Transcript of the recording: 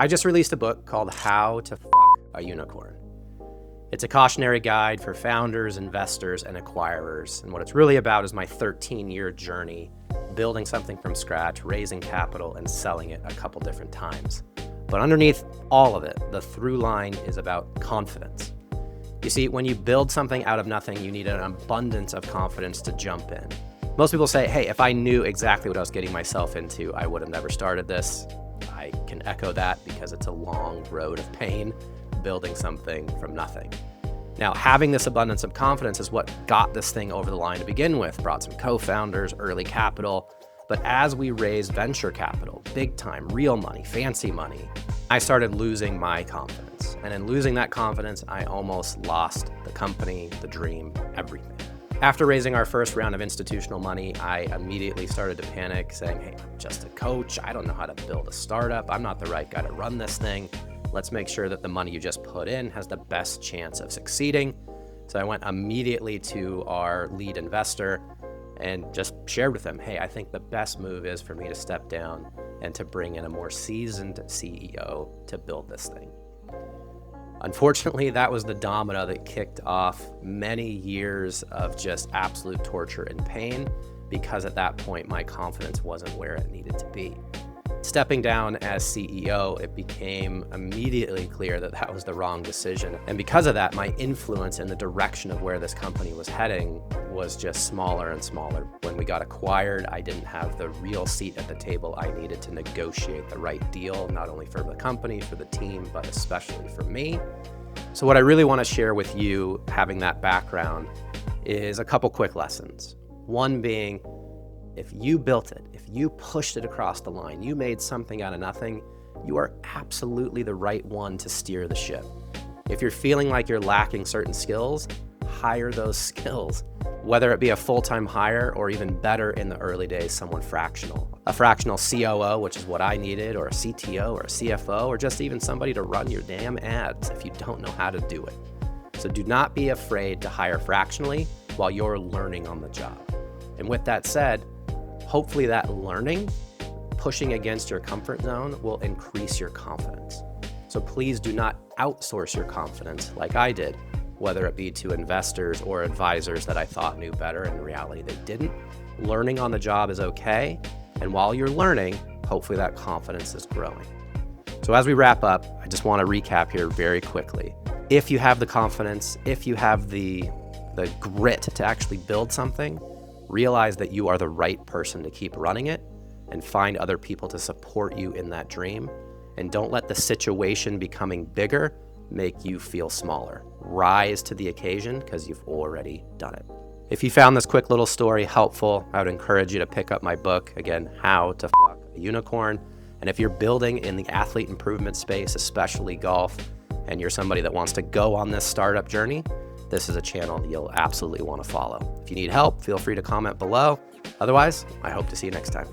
I just released a book called How to F*** a Unicorn. It's a cautionary guide for founders, investors, and acquirers. And what it's really about is my 13-year journey building something from scratch, raising capital, and selling it a couple different times. But underneath all of it, the through line is about confidence. You see, when you build something out of nothing, you need an abundance of confidence to jump in. Most people say, hey, if I knew exactly what I was getting myself into, I would have never started this. I can echo that because it's a long road of pain building something from nothing. Now, having this abundance of confidence is what got this thing over the line to begin with, brought some co-founders, early capital. But as we raised venture capital, big time, real money, fancy money, I started losing my confidence. And in losing that confidence, I almost lost the company, the dream, everything. After raising our first round of institutional money, I immediately started to panic, saying, hey, I'm just a coach. I don't know how to build a startup. I'm not the right guy to run this thing. Let's make sure that the money you just put in has the best chance of succeeding. So I went immediately to our lead investor and just shared with him, hey, I think the best move is for me to step down and to bring in a more seasoned CEO to build this thing. Unfortunately, that was the domino that kicked off many years of just absolute torture and pain, because at that point, my confidence wasn't where it needed to be. Stepping down as CEO, it became immediately clear that that was the wrong decision. And because of that, my influence in the direction of where this company was heading was just smaller and smaller. When we got acquired, I didn't have the real seat at the table I needed to negotiate the right deal, not only for the company, for the team, but especially for me. So what I really want to share with you, having that background, is a couple quick lessons. One being, if you built it, if you pushed it across the line, you made something out of nothing, you are absolutely the right one to steer the ship. If you're feeling like you're lacking certain skills, hire those skills, whether it be a full-time hire or even better in the early days, someone fractional. A fractional COO, which is what I needed, or a CTO or a CFO, or just even somebody to run your damn ads if you don't know how to do it. So do not be afraid to hire fractionally while you're learning on the job. And with that said, hopefully that learning, pushing against your comfort zone, will increase your confidence. So please do not outsource your confidence like I did, whether it be to investors or advisors that I thought knew better, and in reality they didn't. Learning on the job is okay, and while you're learning, hopefully that confidence is growing. So as we wrap up, I just want to recap here very quickly. If you have the confidence, if you have the grit to actually build something, realize that you are the right person to keep running it, and find other people to support you in that dream. And don't let the situation becoming bigger make you feel smaller. Rise to the occasion because you've already done it. If you found this quick little story helpful, I would encourage you to pick up my book, again, How to F*** a Unicorn. And if you're building in the athlete improvement space, especially golf, and you're somebody that wants to go on this startup journey, this is a channel that you'll absolutely want to follow. If you need help, feel free to comment below. Otherwise, I hope to see you next time.